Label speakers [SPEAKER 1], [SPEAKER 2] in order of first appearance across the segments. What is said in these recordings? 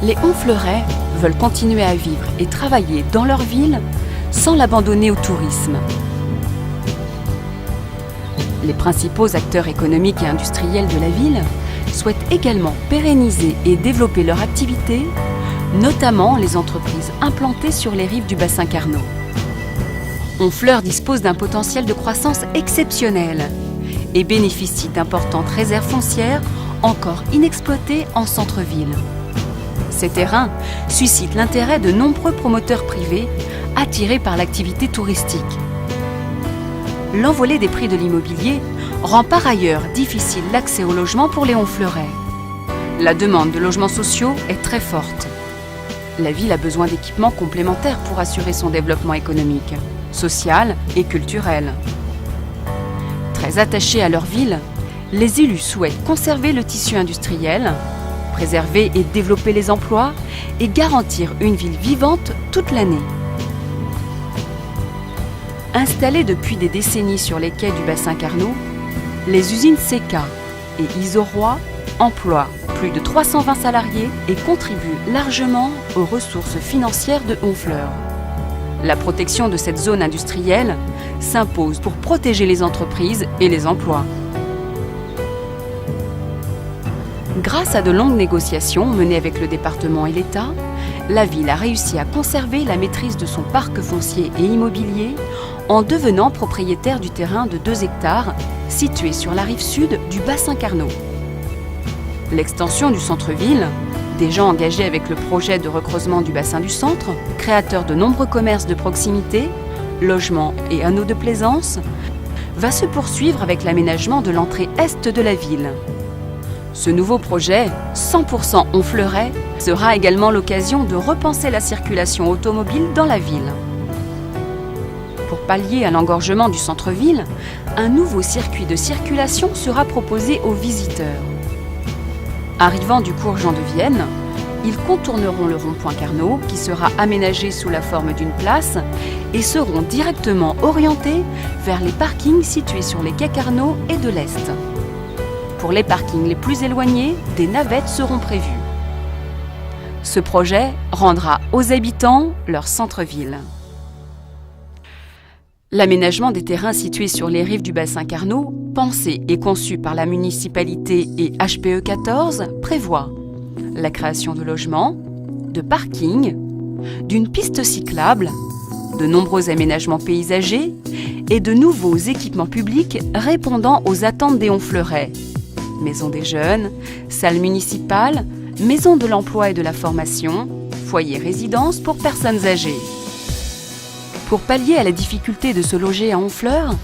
[SPEAKER 1] Les Honfleurais veulent continuer à vivre et travailler dans leur ville sans l'abandonner au tourisme. Les principaux acteurs économiques et industriels de la ville souhaitent également pérenniser et développer leur activité, notamment les entreprises implantées sur les rives du bassin Carnot. Honfleur dispose d'un potentiel de croissance exceptionnel et bénéficie d'importantes réserves foncières encore inexploitées en centre-ville. Ces terrains suscitent l'intérêt de nombreux promoteurs privés attirés par l'activité touristique. L'envolée des prix de l'immobilier rend par ailleurs difficile l'accès au logement pour les Honfleurais. La demande de logements sociaux est très forte. La ville a besoin d'équipements complémentaires pour assurer son développement économique, social et culturel. Très attachés à leur ville, les élus souhaitent conserver le tissu industriel, préserver et développer les emplois et garantir une ville vivante toute l'année. Installées depuis des décennies sur les quais du bassin Carnot, les usines CK et Isoroy emploient plus de 320 salariés et contribuent largement aux ressources financières de Honfleur. La protection de cette zone industrielle s'impose pour protéger les entreprises et les emplois. Grâce à de longues négociations menées avec le département et l'État, la ville a réussi à conserver la maîtrise de son parc foncier et immobilier en devenant propriétaire du terrain de 2 hectares situé sur la rive sud du bassin Carnot. L'extension du centre-ville, déjà engagée avec le projet de recreusement du bassin du centre, créateur de nombreux commerces de proximité, logements et hameaux de plaisance, va se poursuivre avec l'aménagement de l'entrée est de la ville. Ce nouveau projet, 100% Honfleurais, sera également l'occasion de repenser la circulation automobile dans la ville. Pour pallier à l'engorgement du centre-ville, un nouveau circuit de circulation sera proposé aux visiteurs. Arrivant du cours Jean de Vienne, ils contourneront le rond-point Carnot, qui sera aménagé sous la forme d'une place, et seront directement orientés vers les parkings situés sur les quais Carnot et de l'Est. Pour les parkings les plus éloignés, des navettes seront prévues. Ce projet rendra aux habitants leur centre-ville. L'aménagement des terrains situés sur les rives du bassin Carnot, pensé et conçu par la municipalité et HPE 14, prévoit la création de logements, de parkings, d'une piste cyclable, de nombreux aménagements paysagers et de nouveaux équipements publics répondant aux attentes des Honfleurais. Maison des jeunes, salle municipale, maison de l'emploi et de la formation, foyer résidence pour personnes âgées. Pour pallier à la difficulté de se loger à Honfleur,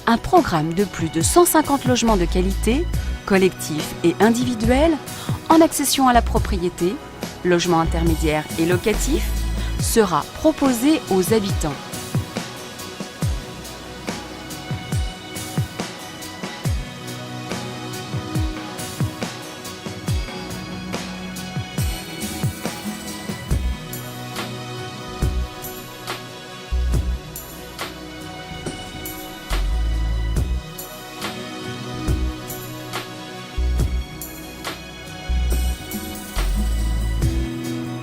[SPEAKER 1] un programme de plus de 150 logements de qualité, collectifs et individuels, en accession à la propriété, logements intermédiaires et locatifs, sera proposé aux habitants.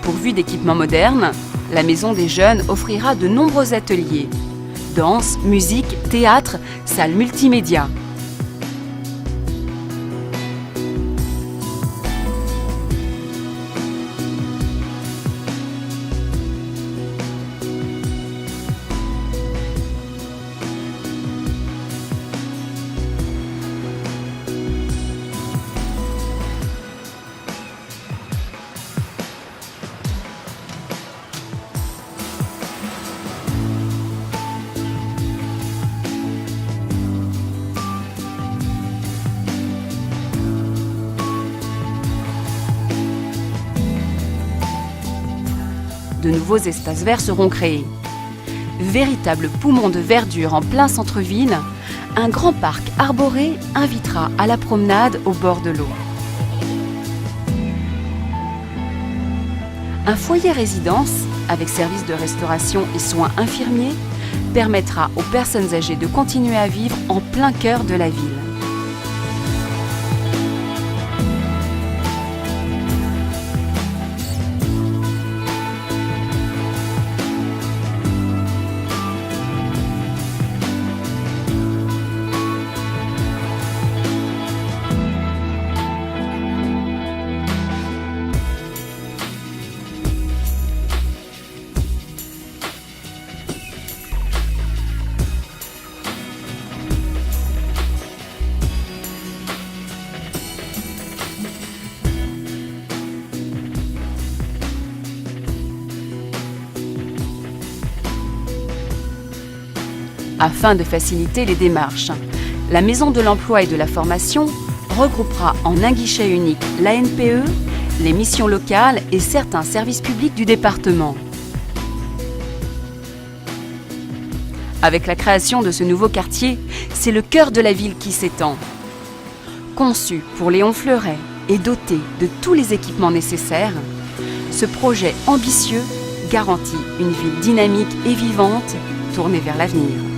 [SPEAKER 1] Pourvue d'équipements modernes, la Maison des Jeunes offrira de nombreux ateliers. Danse, musique, théâtre, salles multimédia. De nouveaux espaces verts seront créés. Véritable poumon de verdure en plein centre-ville, un grand parc arboré invitera à la promenade au bord de l'eau. Un foyer résidence, avec service de restauration et soins infirmiers, permettra aux personnes âgées de continuer à vivre en plein cœur de la ville. Afin de faciliter les démarches, la Maison de l'Emploi et de la Formation regroupera en un guichet unique l'ANPE, les missions locales et certains services publics du département. Avec la création de ce nouveau quartier, c'est le cœur de la ville qui s'étend. Conçu pour Léon Fleuret et doté de tous les équipements nécessaires, ce projet ambitieux garantit une ville dynamique et vivante tournée vers l'avenir.